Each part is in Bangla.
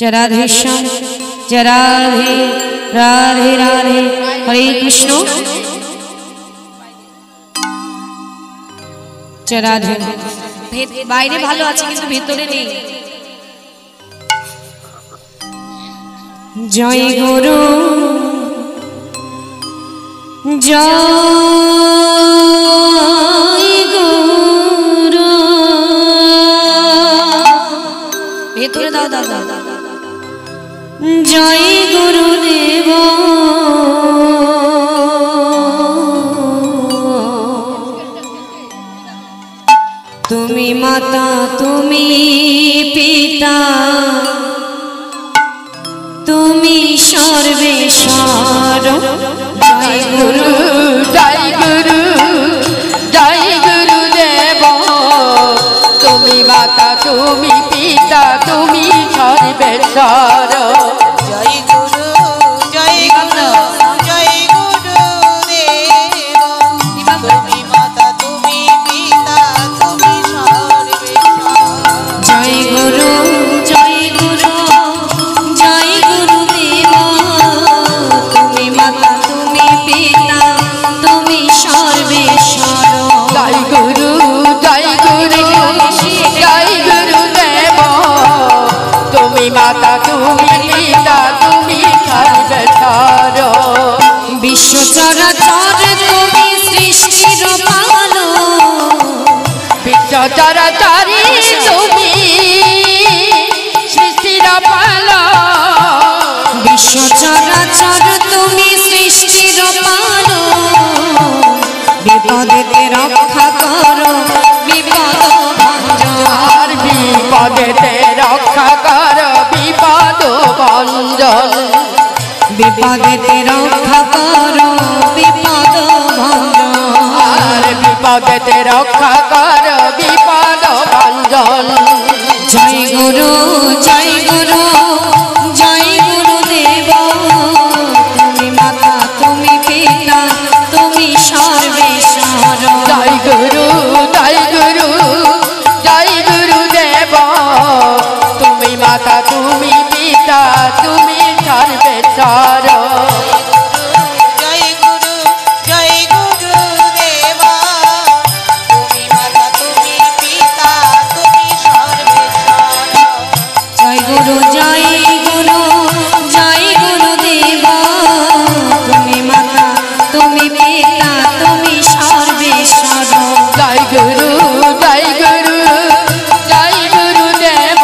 राधे श्याम जय राधे राधे राधे हरे कृष्ण जय राधे বাইরে ভালো আছে কিন্তু ভিতরে নেই জয় গুরু জয় গুরু ভিতরে দাও দাও দাও জয় গুরুদেব তুমি মাতা তুমি পিতা তুমি সর্বেশ্বর জয় গুরু জয় গুরু জয় গুরুদেব তুমি মাতা তুমি পিতা তুমি সর্বেশ্বর জয় গুরু জয় গুরু জয় গুরুদেব তুমি মাতা তুমি পিতা তুমি সর্বেশ্বর জয় গুরু জয় গুরু জয় গুরুদেব তুমি মাতা তুমি পিতা তুমি সর্বেশ্বর জয় গুরু জয় গুরু জয় গুরুদেব তুমি মাতা তুমি পিতা তুমি সর্বেশ্বর বিশ্ব চরাচর তুমি সৃষ্টির পালো বিশ্ব চরাচরে তুমি সৃষ্টির পালো বিশ্ব চরাচর তুমি সৃষ্টির পালো বিপদেতে রক্ষা করো বিপদ ভঞ্জন বিপদেতে রক্ষা কর বিপদ ভঞ্জন বিপদেতে রক্ষা করো বিপদ ভঞ্জন বিপদেতে রক্ষা কর বিপদ ভঞ্জন জয় গুরু জয় গুরু জয় গুরুদেব তুমি মাতা তুমি পিতা তুমি সর্বেশ্বর জয় গুরু জয় গুরু জয় গুরুদেব তুমি মাতা তুমি পিতা তুমি সর্বেশ্বর জয় গুরু জয় গুরুদেব তুমি মাতা তুমি পিতা তুমি সর্বেশ্বর জয় গুরু জয় গুরু জয় গুরুদেব তুমি মাতা তুমি পিতা তুমি সর্বেশ্বর জয় গুরু জয় গুরু জয় গুরুদেব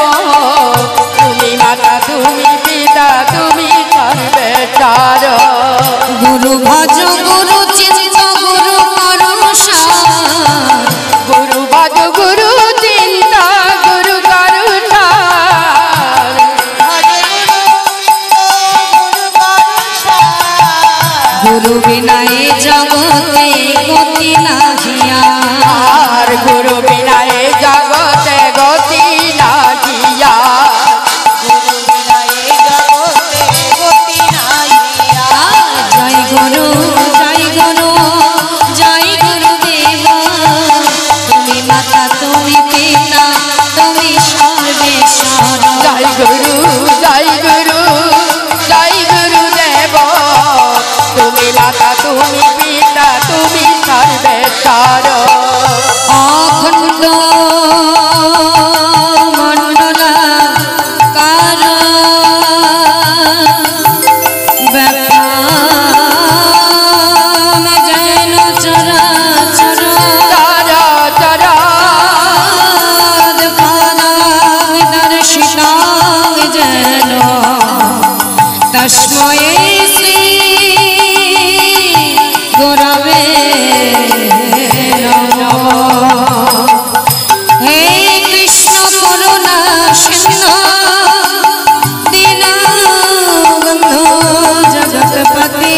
তুমি মাতা তুমি পিতা তুমি সর্বেশ্বর গুরু ভজ গুরু চিন্ত গুরু করুষার গুরু ভজ গুরু চিন্তা গুরু করুণার ভজে গুরু বিনায়ে জগতে গতি নাহিয়া আর গুরু বিনা এ জগতে গতি নাহিয়া গুরু বিনা এই জগতে গতি নাহিয়া জয় গুরু জয় গুরু জয় গুরুদেব তুমি মাতা তুমি পিতা তুমি সর্বেশ্বর জয় গুরু জয় গুরু জয় গুরুদেব তুমি মাতা তুমি পিতা তুমি সর্বেশ্বর অখণ্ড মণ্ডলা কার ব্যাখ্যান যেন চরাচর তারা তারা দর্শিতাং যেন তস্মৈ শ্রী গুরবে নমঃ হে কৃষ্ণ করুণা সিন্ধু দীনবন্ধু জগৎপতে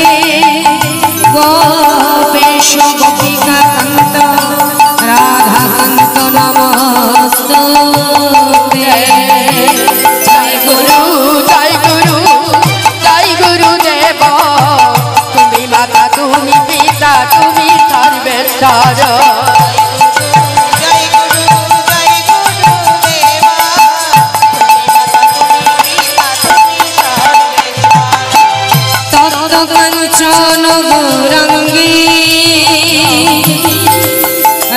গোপেশ গোপিকা কান্ত রাধা কান্ত নমস্তুতে জয় গুরু জয় গুরু জয় গুরু কাঞ্চন গৌরাঙ্গী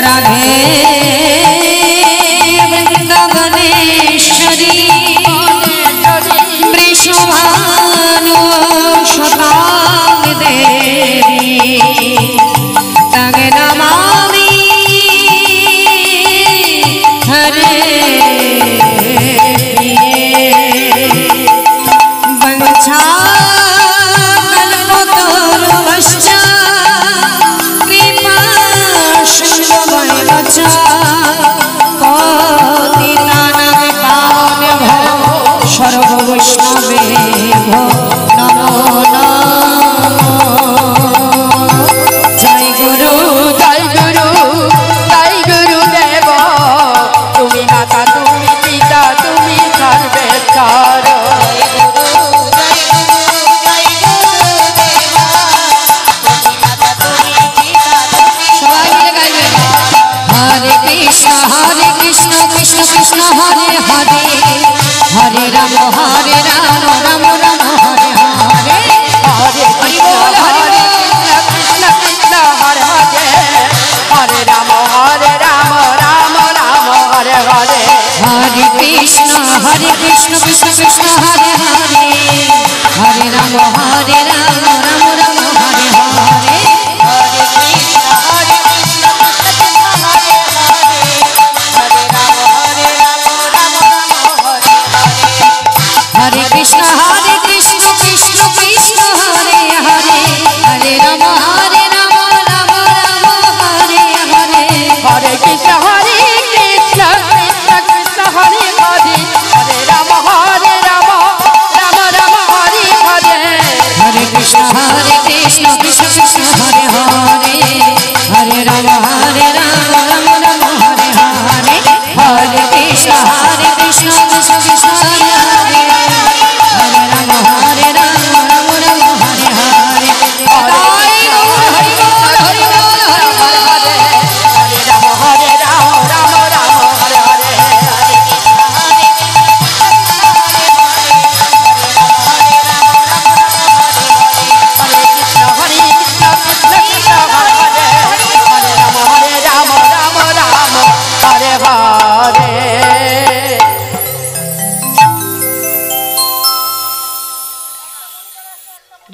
রাধে বৃন্দাবনেশ্বরী বৃষভানু শতাং দেবী তং নমামি হরে বঞ্ছা কল্পতরুভশ্চ কৃপা সিন্ধুভৈরচ পতিতানাং পাবনেভ্যো সর্ববৈষ্ণবেভ্যো নমো নমঃ। জয় গুরু জয় গুরু জয় গুরুদেব তুমি মাতা তুমি পিতা তুমি সর্বেশ্বর সবাই মিলে গাইবেন। হরে কৃষ্ণ কৃষ্ণ কৃষ্ণ হরে হরে হরে রাম রাম রাম হরে হরে হরে কৃষ্ণ হরে কৃষ্ণ কৃষ্ণ হরে হরে হরে রাম রাম রাম হরে হরে হরে কৃষ্ণ কৃষ্ণ কৃষ্ণ হরে হরে হরে রাম রাম রাম হরে হরে हरे कृष्ण कृष्ण कृष्ण हरे हरे हरे राम राम राम हरे हरे हरे कृष्ण कृष्ण कृष्ण हरे हरे हरे राम राम राम हरे हरे हरे कृष्ण कृष्ण कृष्ण हरे हरे हरे राम राम राम हरे हरे हरे कृष्ण कृष्ण कृष्ण हरे हरे हरे राम राम राम हरे हरे हरि बोल हरि बोल हरि बोल हरि बोल हरे राम राम हरे हरे हरे कृष्ण कृष्ण कृष्ण हरे हरे हरे राम राम हरे हरे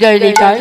जय निताई